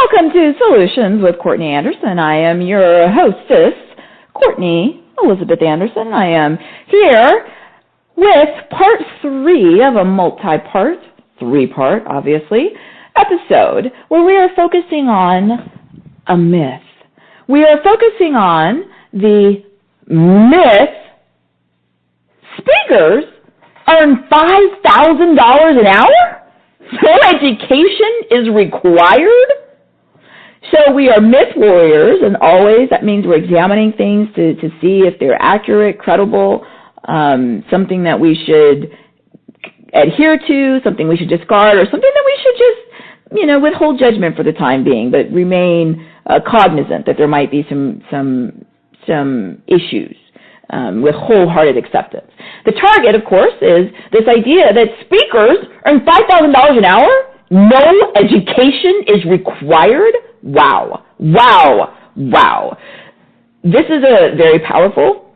Welcome to Solutions with Courtney Anderson. I am your hostess, Courtney Elizabeth Anderson. I am here with part 3 of a multi-part, 3-part, obviously, episode where we are focusing on a myth. We are focusing on the myth speakers earn $5,000 an hour? No education is required? So we are myth warriors, and always that means we're examining things to see if they're accurate, credible, something that we should adhere to, something we should discard, or something that we should just, withhold judgment for the time being, but remain cognizant that there might be some issues with wholehearted acceptance. The target, of course, is this idea that speakers earn $5,000 an hour, no education is required. Wow. This is a very powerful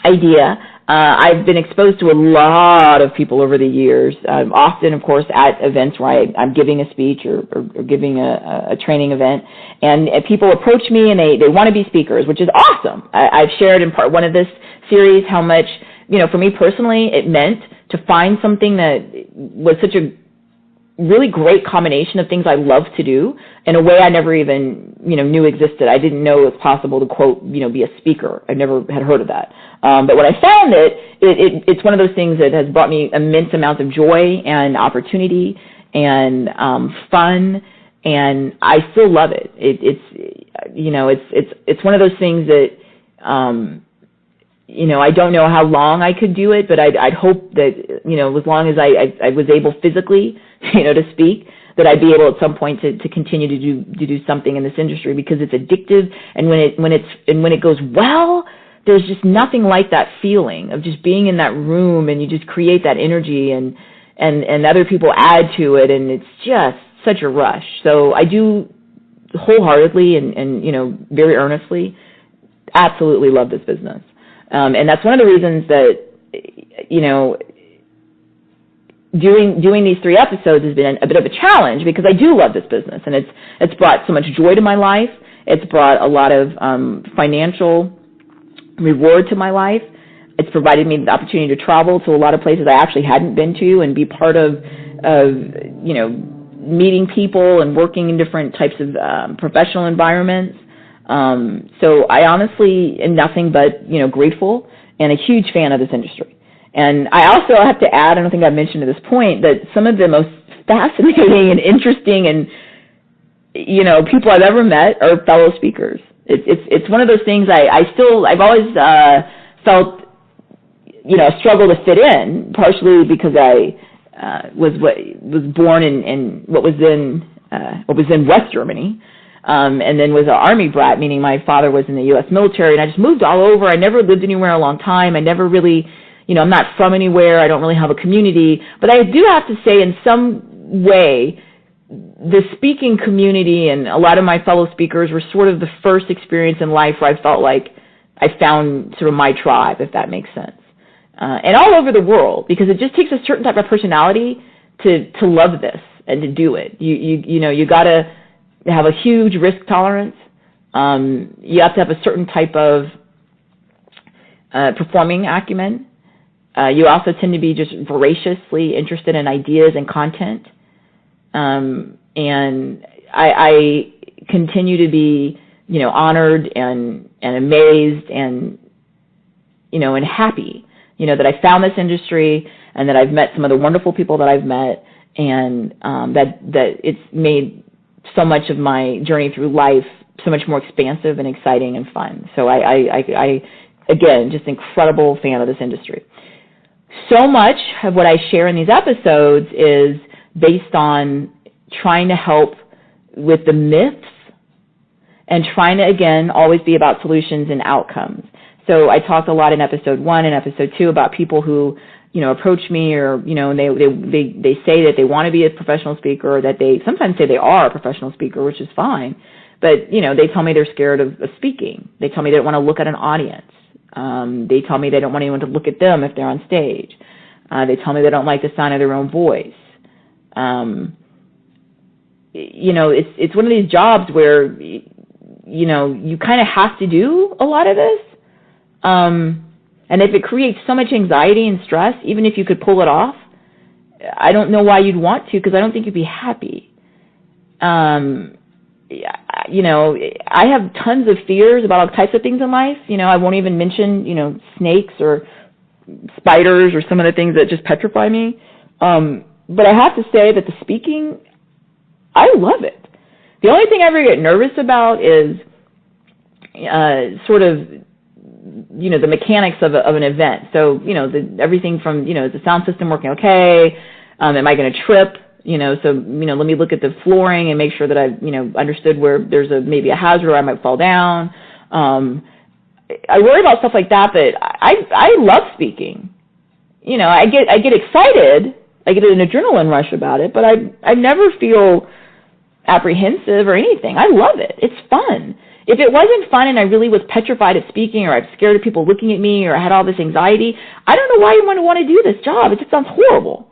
idea. I've been exposed to a lot of people over the years, often, of course, at events where I'm giving a speech or giving a training event, and people approach me and they want to be speakers, which is awesome. I've shared in part 1 of this series how much, for me personally, it meant to find something that was such a really great combination of things I love to do in a way I never even, knew existed. I didn't know it was possible to, quote, be a speaker. I never had heard of that. But when I found it's one of those things that has brought me immense amounts of joy and opportunity and fun, and I still love it. It's one of those things that, I don't know how long I could do it, but I'd hope that, as long as I was able physically, to speak, that I'd be able at some point to continue to do something in this industry, because it's addictive, and when it goes well, there's just nothing like that feeling of just being in that room, and you just create that energy, and other people add to it, and it's just such a rush. So I do wholeheartedly and very earnestly absolutely love this business. And that's one of the reasons that, doing these 3 episodes has been a bit of a challenge, because I do love this business, and it's brought so much joy to my life. It's brought a lot of financial reward to my life. It's provided me the opportunity to travel to a lot of places I actually hadn't been to, and be part of meeting people and working in different types of professional environments. So I honestly am nothing but, grateful and a huge fan of this industry. And I also have to add, I don't think I've mentioned at this point, that some of the most fascinating and interesting and, people I've ever met are fellow speakers. It's one of those things I've always felt, a struggle to fit in, partially because I was born in what was in West Germany. And then was an Army brat, meaning my father was in the U.S. military, and I just moved all over. I never lived anywhere a long time. I never really, I'm not from anywhere. I don't really have a community. But I do have to say, in some way, the speaking community and a lot of my fellow speakers were sort of the first experience in life where I felt like I found sort of my tribe, if that makes sense. And all over the world, because it just takes a certain type of personality to love this and to do it. You got to have a huge risk tolerance. You have to have a certain type of performing acumen. You also tend to be just voraciously interested in ideas and content. And I continue to be, honored and amazed and, and happy, that I found this industry and that I've met some of the wonderful people that I've met, and that it's made so much of my journey through life so much more expansive and exciting and fun. So I again, just incredible fan of this industry. So much of what I share in these episodes is based on trying to help with the myths and trying to, again, always be about solutions and outcomes. So I talked a lot in episode 1 and episode 2 about people who, approach me, or, they say that they want to be a professional speaker, or that they sometimes say they are a professional speaker, which is fine. But, they tell me they're scared of speaking. They tell me they don't want to look at an audience. They tell me they don't want anyone to look at them if they're on stage. They tell me they don't like the sound of their own voice. it's one of these jobs where, you kind of have to do a lot of this. And if it creates so much anxiety and stress, even if you could pull it off, I don't know why you'd want to, because I don't think you'd be happy. I have tons of fears about all types of things in life. I won't even mention, snakes or spiders or some of the things that just petrify me. But I have to say that the speaking, I love it. The only thing I ever get nervous about is sort of, the mechanics of an event. So, everything from, is the sound system working okay? Am I going to trip? So, let me look at the flooring and make sure that I've, understood where there's maybe a hazard or I might fall down. I worry about stuff like that, but I love speaking. I get excited. I get an adrenaline rush about it, but I never feel apprehensive or anything. I love it. It's fun. If it wasn't fun and I really was petrified at speaking, or I'm scared of people looking at me, or I had all this anxiety, I don't know why you want to do this job. It just sounds horrible.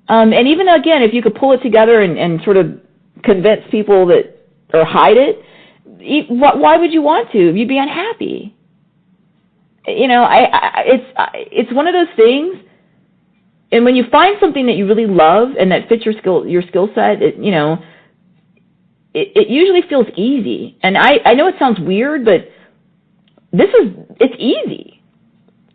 And even, again, if you could pull it together and sort of convince people that, or hide it, why would you want to? You'd be unhappy. It's one of those things, and when you find something that you really love and that fits your skill set, it usually feels easy. And I know it sounds weird, but it's easy.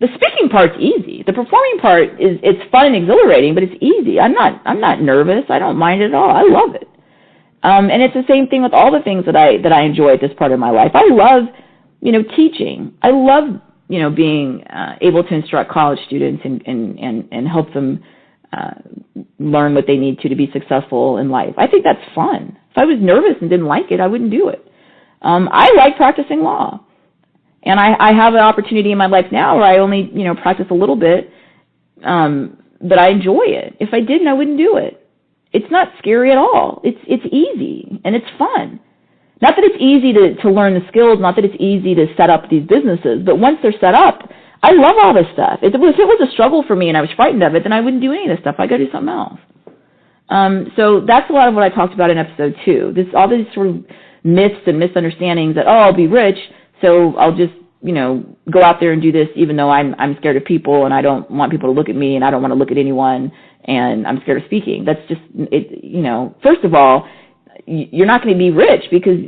The speaking part's easy. The performing part it's fun and exhilarating, but it's easy. I'm not nervous. I don't mind it at all. I love it. And it's the same thing with all the things that I enjoy at this part of my life. I love, teaching. I love, being able to instruct college students and help them learn what they need to be successful in life. I think that's fun. If I was nervous and didn't like it, I wouldn't do it. I like practicing law. And I have an opportunity in my life now where I only, practice a little bit, but I enjoy it. If I didn't, I wouldn't do it. It's not scary at all. It's easy, and it's fun. Not that it's easy to learn the skills, not that it's easy to set up these businesses, but once they're set up, I love all this stuff. If it was a struggle for me and I was frightened of it, then I wouldn't do any of this stuff. I'd go do something else. So that's a lot of what I talked about in episode 2. All these sort of myths and misunderstandings that, I'll be rich, so I'll just, go out there and do this even though I'm scared of people and I don't want people to look at me and I don't want to look at anyone and I'm scared of speaking. That's just, first of all, you're not going to be rich because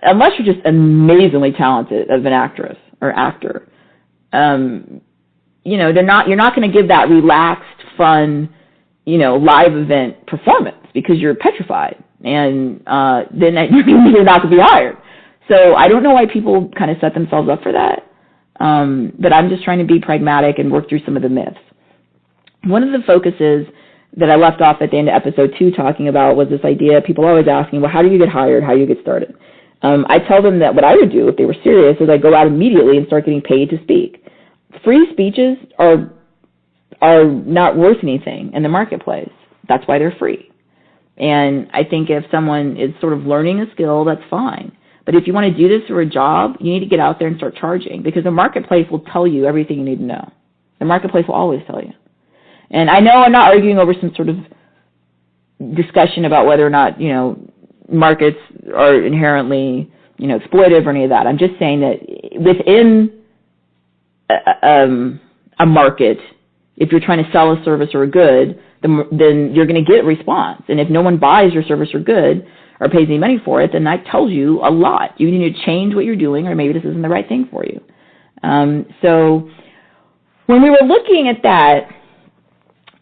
unless you're just amazingly talented as an actress or actor, you're not going to give that relaxed, fun, live event performance because you're petrified, and then you're not going to be hired. So I don't know why people kind of set themselves up for that, but I'm just trying to be pragmatic and work through some of the myths. One of the focuses that I left off at the end of episode 2 talking about was this idea, people are always asking, well, how do you get hired? How do you get started? I tell them that what I would do if they were serious is I'd go out immediately and start getting paid to speak. Free speeches are not worth anything in the marketplace. That's why they're free. And I think if someone is sort of learning a skill, that's fine. But if you want to do this for a job, you need to get out there and start charging because the marketplace will tell you everything you need to know. The marketplace will always tell you. And I know I'm not arguing over some sort of discussion about whether or not, markets are inherently, exploitive or any of that. I'm just saying that within a market, if you're trying to sell a service or a good, then you're going to get a response. And if no one buys your service or good or pays any money for it, then that tells you a lot. You need to change what you're doing, or maybe this isn't the right thing for you. So when we were looking at that,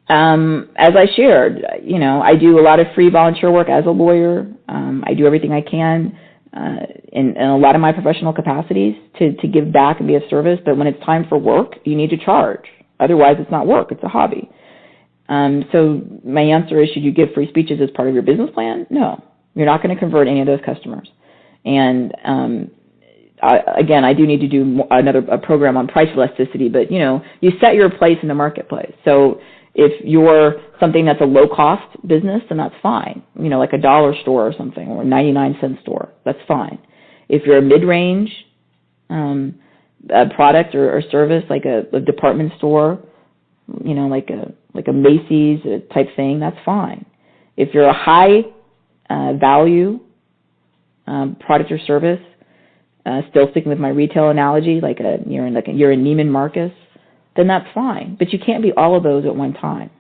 as I shared, I do a lot of free volunteer work as a lawyer. I do everything I can in a lot of my professional capacities to give back and be of service. But when it's time for work, you need to charge. Otherwise, it's not work. It's a hobby. So my answer is, should you give free speeches as part of your business plan? No. You're not going to convert any of those customers. And again, I do need to do a program on price elasticity, but, you set your place in the marketplace. So if you're something that's a low-cost business, then that's fine, like a dollar store or something, or a 99-cent store. That's fine. If you're a mid-range product or service, like a department store, like a Macy's type thing, that's fine. If you're a high value product or service, still sticking with my retail analogy, you're in Neiman Marcus, then that's fine. But you can't be all of those at one time.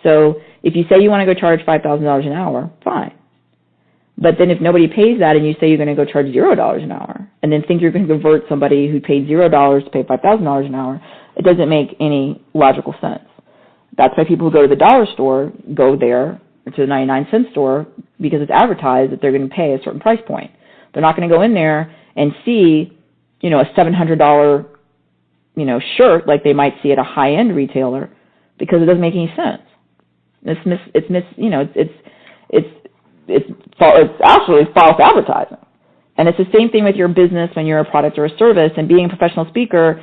So if you say you want to go charge $5,000 an hour, fine. But then if nobody pays that and you say you're going to go charge $0 an hour and then think you're going to convert somebody who paid $0 to pay $5,000 an hour, it doesn't make any logical sense. That's why people who go to the dollar store go there or to the 99-cent store because it's advertised that they're going to pay a certain price point. They're not going to go in there and see, a $700, shirt like they might see at a high-end retailer because it doesn't make any sense. It's absolutely false advertising. And it's the same thing with your business when you're a product or a service. And being a professional speaker,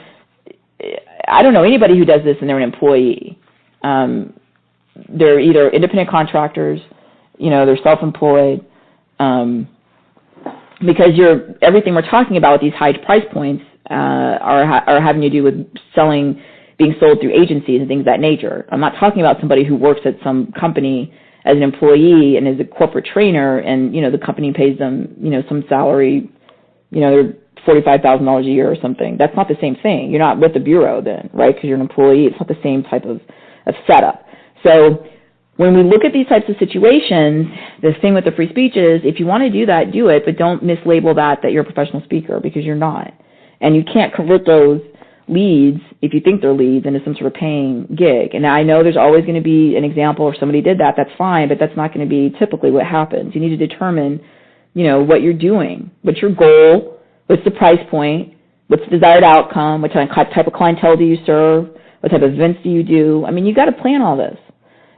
I don't know anybody who does this and they're an employee. They're either independent contractors, they're self-employed, because everything we're talking about with these high price points are having to do with being sold through agencies and things of that nature. I'm not talking about somebody who works at some company as an employee and is a corporate trainer and, the company pays them, some salary, they're $45,000 a year or something. That's not the same thing. You're not with the bureau then, right? Because you're an employee. It's not the same type of setup. So when we look at these types of situations, the thing with the free speech is if you want to do that, do it, but don't mislabel that you're a professional speaker because you're not. And you can't convert those leads, if you think they're leads, into some sort of paying gig. And I know there's always going to be an example where somebody did that. That's fine, but that's not going to be typically what happens. You need to determine, what you're doing. What's your goal? What's the price point? What's the desired outcome? What type of clientele do you serve? What type of events do you do? I mean, you got to plan all this.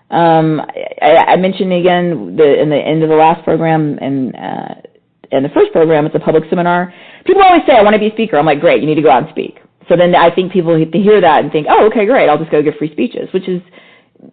I mentioned again in the end of the last program and the first program, it's a public seminar. People always say, I want to be a speaker. I'm like, great, you need to go out and speak. So then I think people hear that and think, oh, okay, great, I'll just go give free speeches,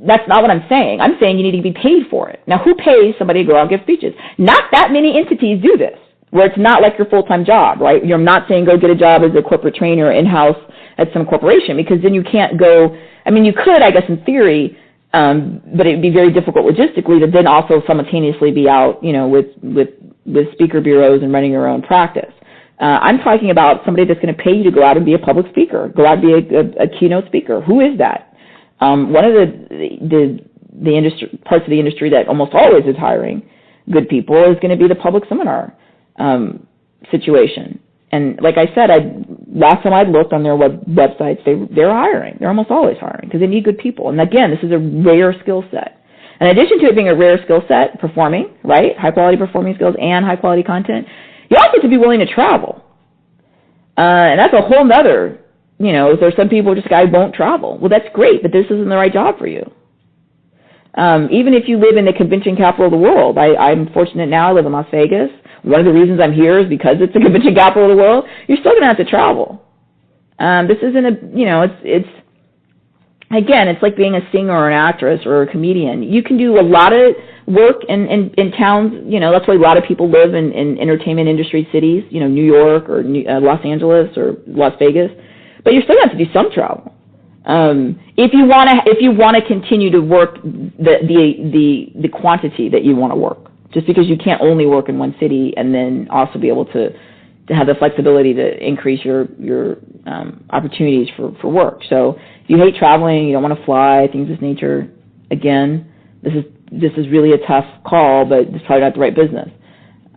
that's not what I'm saying. I'm saying you need to be paid for it. Now, who pays somebody to go out and give speeches? Not that many entities do this, where it's not like your full-time job, right? I'm not saying go get a job as a corporate trainer in-house at some corporation because then you can't go, you could, I guess, in theory, but it would be very difficult logistically to then also simultaneously be out, with speaker bureaus and running your own practice. I'm talking about somebody that's going to pay you to go out and be a public speaker, go out and be a keynote speaker. Who is that? One of the industry parts of the industry that almost always is hiring good people is going to be the public seminar situation. And like I said, last time I looked on their websites, they're hiring. They're almost always hiring because they need good people. And again, this is a rare skill set. In addition to it being a rare skill set, performing, right, high-quality performing skills and high-quality content, you also have to be willing to travel. And that's a whole nother, there's some people just, I won't travel. Well, that's great, but this isn't the right job for you. Even if you live in the convention capital of the world, I'm fortunate now, I live in Las Vegas. One of the reasons I'm here is because it's the convention capital of the world. You're still going to have to travel. This isn't again, it's like being a singer or an actress or a comedian. You can do a lot of work in towns, that's why a lot of people live in entertainment industry cities, New York or Los Angeles or Las Vegas, but you're still going to have to do some travel. If you want to continue to work the quantity that you want to work, just because you can't only work in one city and then also be able to have the flexibility to increase your opportunities for work. So if you hate traveling, you don't want to fly, things of this nature, again, this is really a tough call, but it's probably not the right business.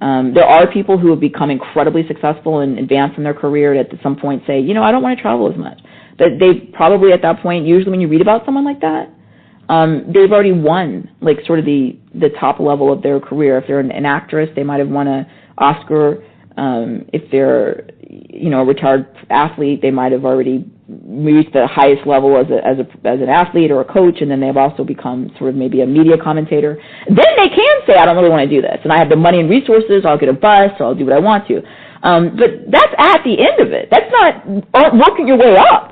There are people who have become incredibly successful and advanced in their career that at some point say, I don't want to travel as much. But they probably at that point, usually when you read about someone like that, they've already won like sort of the top level of their career. If they're an actress, they might have won an Oscar. If they're a retired athlete, they might have already reached the highest level as an athlete or a coach, and then they've also become sort of maybe a media commentator. Then they can say, I don't really want to do this, and I have the money and resources, I'll get a bus, or I'll do what I want to. But that's at the end of it. That's not working your way up.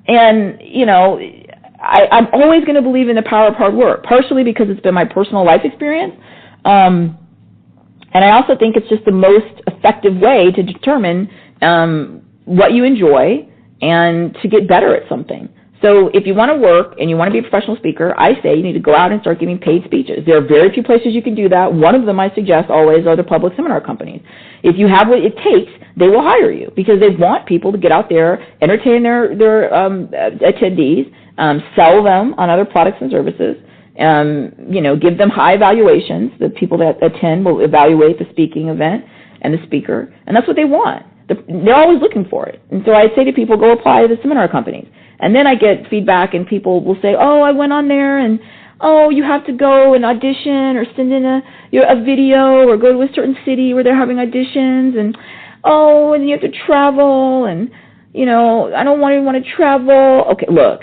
And, I'm always going to believe in the power of hard work, partially because it's been my personal life experience. And I also think it's just the most effective way to determine what you enjoy and to get better at something. So if you want to work and you want to be a professional speaker, I say you need to go out and start giving paid speeches. There are very few places you can do that. One of them I suggest always are the public seminar companies. If you have what it takes, they will hire you because they want people to get out there, entertain their attendees, sell them on other products and services, give them high evaluations. The people that attend will evaluate the speaking event and the speaker, and that's what they want. They're always looking for it. And so I say to people, go apply to the seminar companies. And then I get feedback, and people will say, oh, I went on there, and, oh, you have to go and audition or send in a video or go to a certain city where they're having auditions, and, oh, and you have to travel, and, I don't want to travel. Okay, look.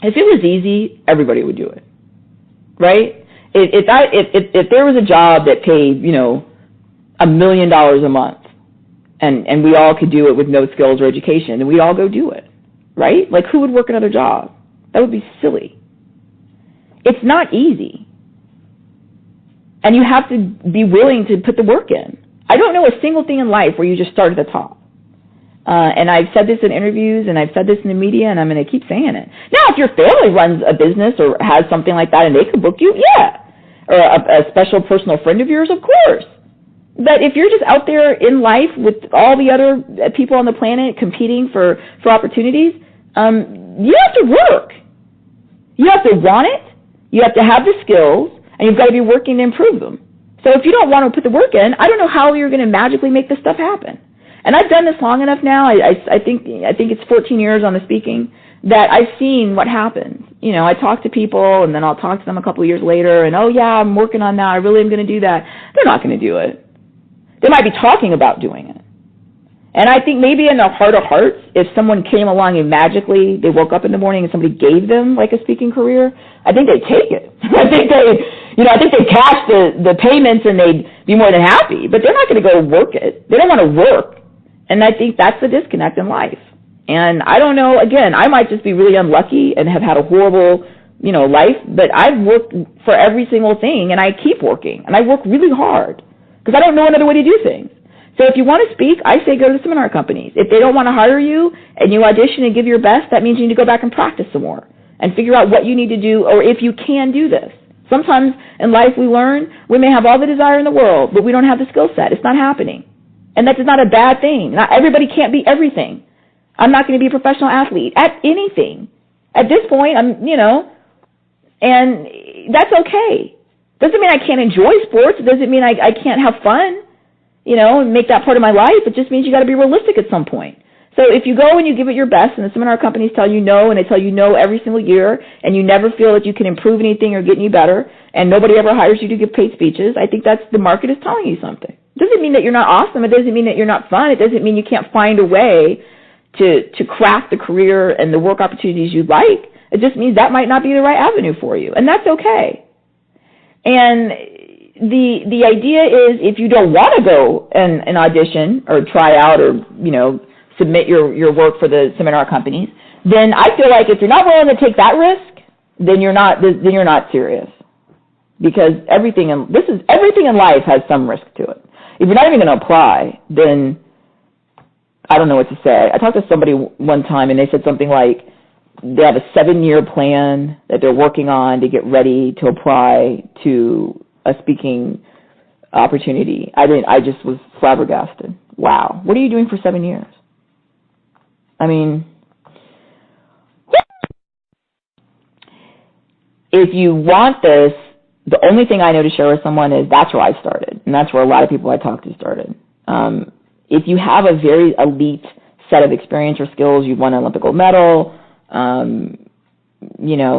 If it was easy, everybody would do it, right? If there was a job that paid, $1 million a month, and we all could do it with no skills or education, then we'd all go do it, right? Like, who would work another job? That would be silly. It's not easy. And you have to be willing to put the work in. I don't know a single thing in life where you just start at the top. And I've said this in interviews, and I've said this in the media, and I'm going to keep saying it. Now, if your family runs a business or has something like that and they can book you, yeah. Or a special personal friend of yours, of course. But if you're just out there in life with all the other people on the planet competing for opportunities, you have to work. You have to want it. You have to have the skills, and you've got to be working to improve them. So if you don't want to put the work in, I don't know how you're going to magically make this stuff happen. And I've done this long enough now. I think it's 14 years on the speaking that I've seen what happens. I talk to people, and then I'll talk to them a couple of years later, and, oh, yeah, I'm working on that. I really am going to do that. They're not going to do it. They might be talking about doing it. And I think maybe in their heart of hearts, if someone came along and magically they woke up in the morning and somebody gave them like a speaking career, I think they'd take it. I think they'd cash the payments and they'd be more than happy. But they're not going to go work it. They don't want to work. And I think that's the disconnect in life. And I don't know, again, I might just be really unlucky and have had a horrible, life, but I've worked for every single thing, and I keep working, and I work really hard because I don't know another way to do things. So if you want to speak, I say go to the seminar companies. If they don't want to hire you and you audition and give your best, that means you need to go back and practice some more and figure out what you need to do or if you can do this. Sometimes in life we learn we may have all the desire in the world, but we don't have the skill set. It's not happening. And that's not a bad thing. Not everybody can't be everything. I'm not going to be a professional athlete at anything. At this point, and that's okay. Doesn't mean I can't enjoy sports. It doesn't mean I can't have fun, and make that part of my life. It just means you got to be realistic at some point. So if you go and you give it your best, and the seminar companies tell you no, and they tell you no every single year, and you never feel that you can improve anything or get any better, and nobody ever hires you to give paid speeches, I think that's the market is telling you something. It doesn't mean that you're not awesome. It doesn't mean that you're not fun. It doesn't mean you can't find a way to craft the career and the work opportunities you'd like. It just means that might not be the right avenue for you, and that's okay. And the idea is if you don't want to go and audition or try out or, submit your work for the seminar companies, then I feel like if you're not willing to take that risk, then you're not serious. Because everything in life has some risk to it. If you're not even going to apply, then I don't know what to say. I talked to somebody one time, and they said something like they have a 7-year plan that they're working on to get ready to apply to a speaking opportunity. I just was flabbergasted. Wow. What are you doing for 7 years? I mean, if you want this, the only thing I know to share with someone is that's where I started, and that's where a lot of people I talk to started. If you have a very elite set of experience or skills, you've won an Olympic gold medal, you're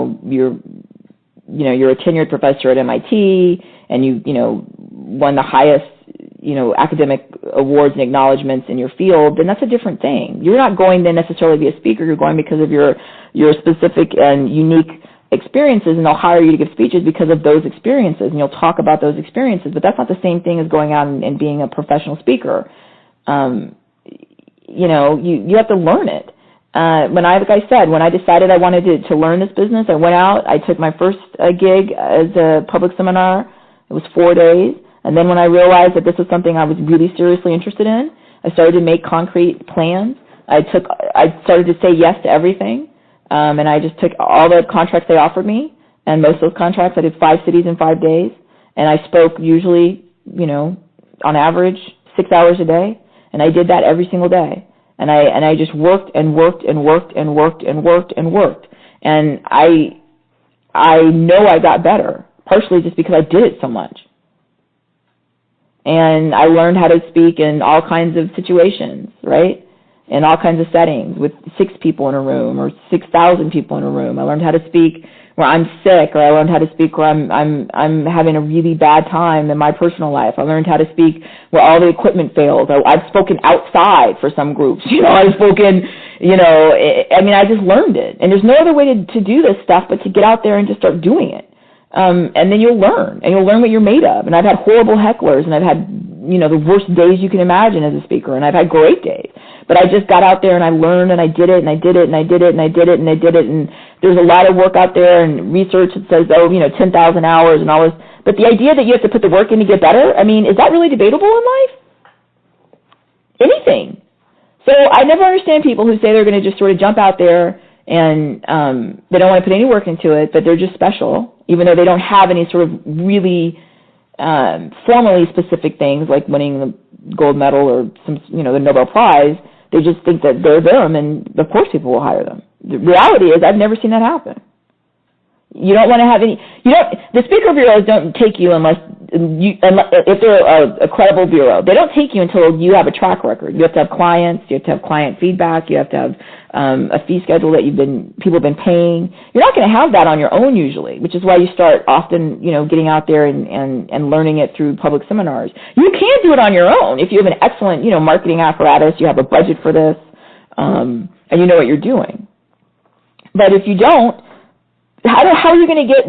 a tenured professor at MIT, and you won the highest, academic awards and acknowledgments in your field, then that's a different thing. You're not going to necessarily be a speaker. You're going because of your specific and unique experiences, and they'll hire you to give speeches because of those experiences, and you'll talk about those experiences, but that's not the same thing as going out and being a professional speaker. You have to learn it. When I decided I wanted to learn this business, I went out, I took my first gig as a public seminar. It was 4 days. And then when I realized that this was something I was really seriously interested in, I started to make concrete plans. I started to say yes to everything, and I just took all the contracts they offered me, and most of those contracts I did 5 cities in 5 days, and I spoke usually, on average 6 hours a day, and I did that every single day, and I just worked and worked and worked and worked and worked and worked, and I know I got better, partially just because I did it so much. And I learned how to speak in all kinds of situations, right? In all kinds of settings with 6 people in a room or 6,000 people in a room. I learned how to speak where I'm sick, or I learned how to speak where I'm having a really bad time in my personal life. I learned how to speak where all the equipment fails. I've spoken outside for some groups. I've spoken, I just learned it. And there's no other way to do this stuff but to get out there and just start doing it. And then you'll learn what you're made of. And I've had horrible hecklers, and I've had, the worst days you can imagine as a speaker, and I've had great days. But I just got out there and I learned, and I did it, and I did it, and I did it, and I did it, and I did it. And there's a lot of work out there and research that says, 10,000 hours and all this. But the idea that you have to put the work in to get better, is that really debatable in life? Anything. So I never understand people who say they're going to just sort of jump out there and they don't want to put any work into it, but they're just special, even though they don't have any sort of really formally specific things like winning the gold medal or some, the Nobel Prize. They just think that they're them, and of course people will hire them. The reality is I've never seen that happen. You don't want to have any. The speaker bureaus don't take you unless if they're a credible bureau. They don't take you until you have a track record. You have to have clients. You have to have client feedback. You have to have a fee schedule that people have been paying. You're not going to have that on your own usually, which is why you start often, getting out there and learning it through public seminars. You can do it on your own if you have an excellent, marketing apparatus. You have a budget for this, and you know what you're doing. But if you don't, how are you going to get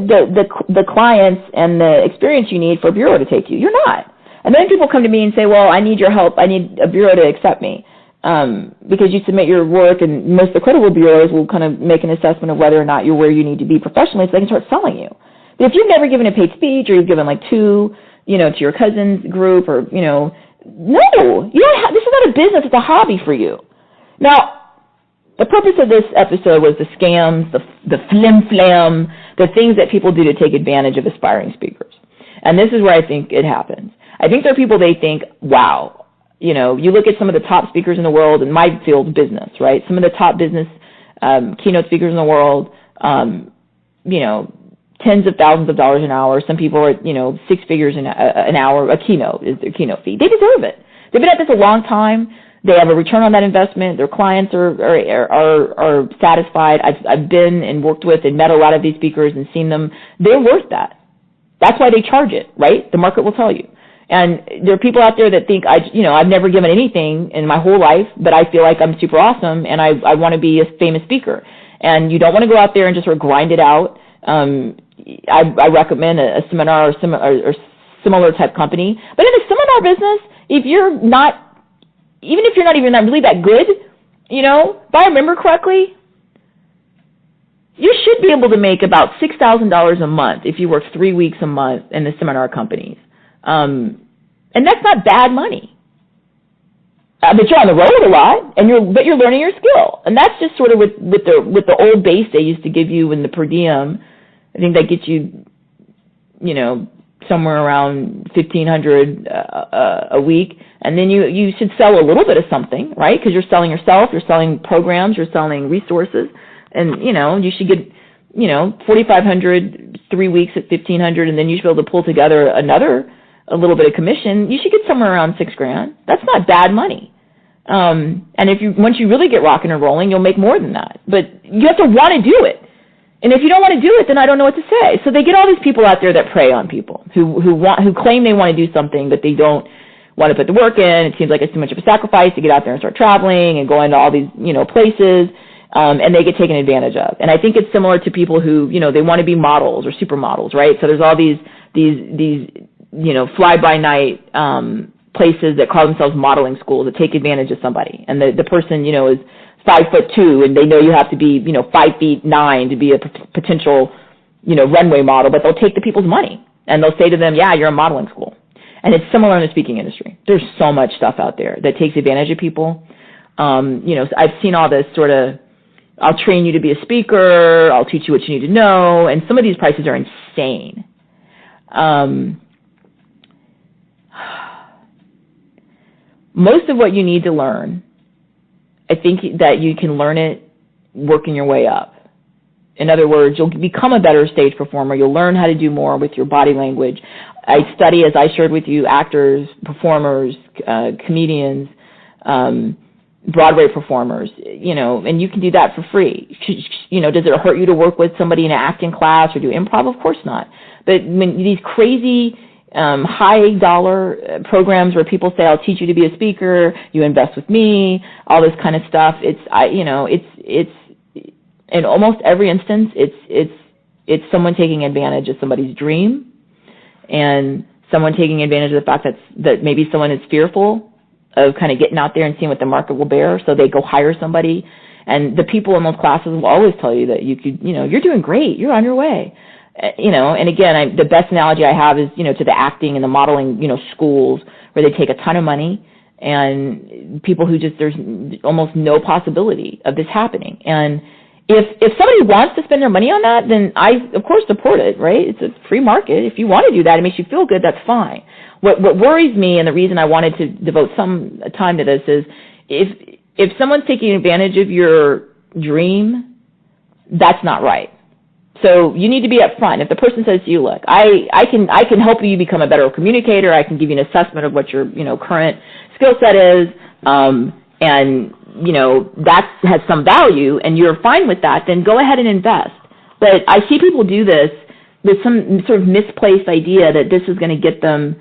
the clients and the experience you need for a bureau to take you? You're not. And then people come to me and say, well, I need your help. I need a bureau to accept me. Because you submit your work, and most of the credible bureaus will kind of make an assessment of whether or not you're where you need to be professionally so they can start selling you. But if you've never given a paid speech, or you've given like 2, to your cousin's group, or, no, you don't have, this is not a business, it's a hobby for you. Now, the purpose of this episode was the scams, the flim-flam, the things that people do to take advantage of aspiring speakers. And this is where I think it happens. I think there are people, they think, wow, you look at some of the top speakers in the world, in my field, business, right? Some of the top business keynote speakers in the world, tens of thousands of dollars an hour. Some people are, 6 figures an hour. A keynote is their keynote fee. They deserve it. They've been at this a long time. They have a return on that investment. Their clients are satisfied. I've been and worked with and met a lot of these speakers and seen them. They're worth that. That's why they charge it, right? The market will tell you. And there are people out there that think, I've never given anything in my whole life, but I feel like I'm super awesome and I want to be a famous speaker. And you don't want to go out there and just sort of grind it out. I recommend a seminar or similar type company. But in the seminar business, even if you're not even really that good, if I remember correctly, you should be able to make about $6,000 a month if you work 3 weeks a month in the seminar companies. And that's not bad money. But you're on the road a lot, but you're learning your skill. And that's just sort of with the old base they used to give you in the per diem. I think that gets you, somewhere around $1,500 a week. And then you should sell a little bit of something, right? Because you're selling yourself, you're selling programs, you're selling resources. And, you should get, $4,500, 3 weeks at $1,500, and then you should be able to pull together a little bit of commission. You should get somewhere around $6,000. That's not bad money. And once you really get rocking and rolling, you'll make more than that. But you have to want to do it. And if you don't want to do it, then I don't know what to say. So they get all these people out there that prey on people who claim they want to do something, but they don't want to put the work in. It seems like it's too much of a sacrifice to get out there and start traveling and going to all these, places. And they get taken advantage of. And I think it's similar to people who, they want to be models or supermodels, right? So there's all these fly-by-night places that call themselves modeling schools that take advantage of somebody. And the person, is 5'2", and they know you have to be, 5'9" to be a potential, runway model, but they'll take the people's money. And they'll say to them, yeah, you're a modeling school. And it's similar in the speaking industry. There's so much stuff out there that takes advantage of people. So I've seen all this sort of, I'll train you to be a speaker, I'll teach you what you need to know, and some of these prices are insane. Most of what you need to learn, I think that you can learn it working your way up. In other words, you'll become a better stage performer. You'll learn how to do more with your body language. I study, as I shared with you, actors, performers, comedians, Broadway performers, and you can do that for free. Does it hurt you to work with somebody in an acting class or do improv? Of course not. But when these crazy high dollar programs where people say, I'll teach you to be a speaker, you invest with me, all this kind of stuff, it's in almost every instance, it's someone taking advantage of somebody's dream, and someone taking advantage of the fact that maybe someone is fearful of kind of getting out there and seeing what the market will bear, so they go hire somebody. And the people in those classes will always tell you that you're doing great, you're on your way. And again, the best analogy I have is, to the acting and the modeling, schools where they take a ton of money and people who there's almost no possibility of this happening. And if somebody wants to spend their money on that, then I, of course, support it, right? It's a free market. If you want to do that, it makes you feel good, that's fine. What worries me, and the reason I wanted to devote some time to this, is if someone's taking advantage of your dream, that's not right. So you need to be upfront. If the person says to you, look, I can help you become a better communicator, I can give you an assessment of what your current skill set is, and that has some value, and you're fine with that, then go ahead and invest. But I see people do this with some sort of misplaced idea that this is going to get them,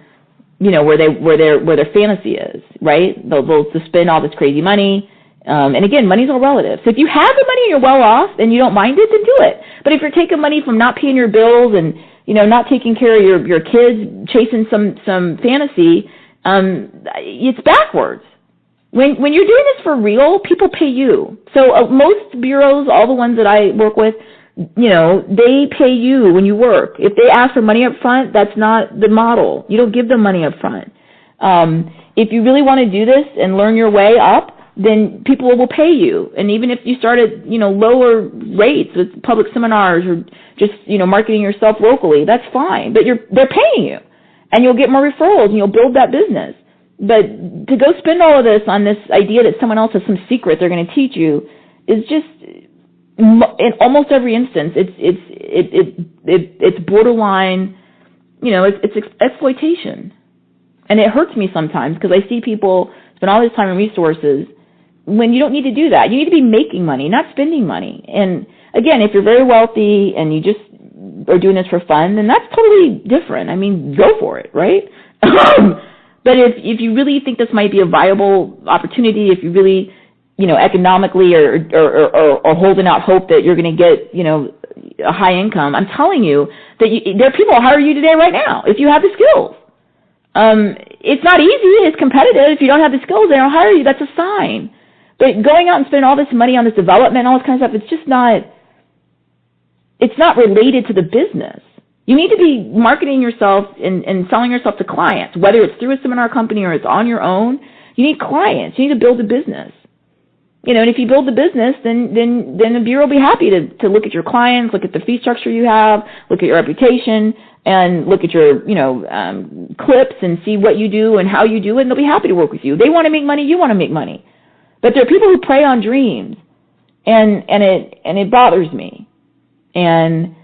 where their fantasy is, right? They'll spend all this crazy money. And again, money's all relative. So if you have the money and you're well off and you don't mind it, then do it. But if you're taking money from not paying your bills and, not taking care of your kids, chasing some fantasy, it's backwards. When you're doing this for real, people pay you. So most bureaus, all the ones that I work with, they pay you when you work. If they ask for money up front, that's not the model. You don't give them money up front. If you really want to do this and learn your way up, then people will pay you. And even if you start at, lower rates with public seminars or just, marketing yourself locally, that's fine. But they're paying you, and you'll get more referrals and you'll build that business. But to go spend all of this on this idea that someone else has some secret they're going to teach you is just, in almost every instance, it's borderline, it's exploitation. And it hurts me sometimes because I see people spend all this time and resources when you don't need to do that. You need to be making money, not spending money. And again, if you're very wealthy and you just are doing this for fun, then that's totally different. I mean, go for it, right? But if you really think this might be a viable opportunity, if you really, economically or holding out hope that you're going to get, a high income, I'm telling you that there are people who hire you today right now if you have the skills. It's not easy. It's competitive. If you don't have the skills, they don't hire you. That's a sign. But going out and spending all this money on this development, all this kind of stuff, it's not related to the business. You need to be marketing yourself and selling yourself to clients, whether it's through a seminar company or it's on your own. You need clients. You need to build a business. And if you build the business, then the bureau will be happy to look at your clients, look at the fee structure you have, look at your reputation, and look at your, clips and see what you do and how you do it, and they'll be happy to work with you. They want to make money, you want to make money. But there are people who prey on dreams, and it bothers me. And,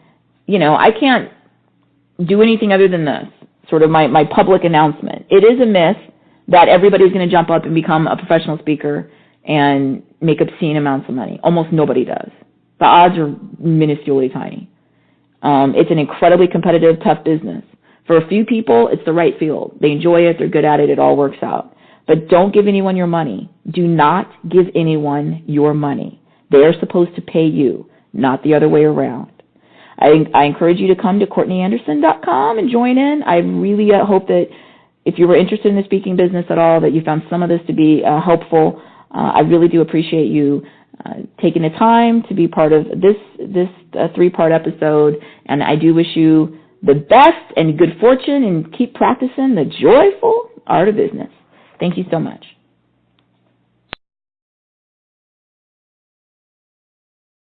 I can't do anything other than this, sort of my public announcement. It is a myth that everybody's going to jump up and become a professional speaker and make obscene amounts of money. Almost nobody does. The odds are minusculely tiny. It's an incredibly competitive, tough business. For a few people, it's the right field. They enjoy it. They're good at it. It all works out. But don't give anyone your money. Do not give anyone your money. They are supposed to pay you, not the other way around. I encourage you to come to CourtneyAnderson.com and join in. I really hope that if you were interested in the speaking business at all, that you found some of this to be helpful. I really do appreciate you taking the time to be part of this three-part episode, and I do wish you the best and good fortune, and keep practicing the joyful art of business. Thank you so much.